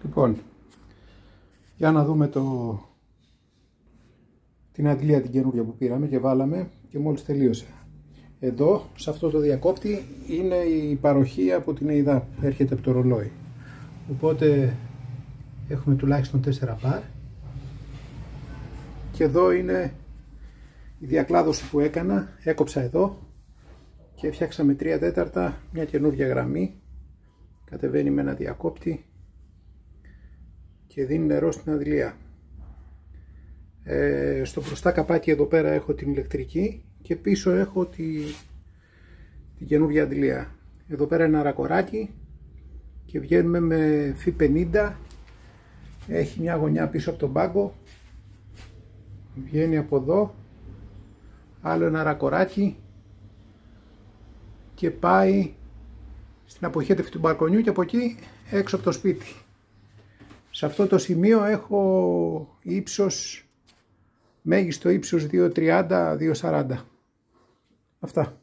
Λοιπόν, για να δούμε την αντλία την καινούργια που πήραμε και βάλαμε και μόλις τελείωσε. Εδώ, σε αυτό το διακόπτη, είναι η παροχή από την ΕΙΔΑ που έρχεται από το ρολόι. Οπότε έχουμε τουλάχιστον 4 παρ. Και εδώ είναι η διακλάδωση που έκανα. Έκοψα εδώ και έφτιαξα με 3/4 μια καινούργια γραμμή. Κατεβαίνει με ένα διακόπτη και δίνει νερό στην αντλία. Στο μπροστά καπάκι εδώ πέρα έχω την ηλεκτρική και πίσω έχω την καινούργια αντλία. Εδώ πέρα ένα ρακοράκι και βγαίνουμε με φι 50. Έχει μια γωνιά πίσω από τον πάγκο. Βγαίνει από εδώ άλλο ένα ρακοράκι και πάει στην αποχέτευση του μπαλκονιού και από εκεί έξω από το σπίτι. Σε αυτό το σημείο έχω ύψος, μέγιστο ύψος 2,30-2,40. Αυτά.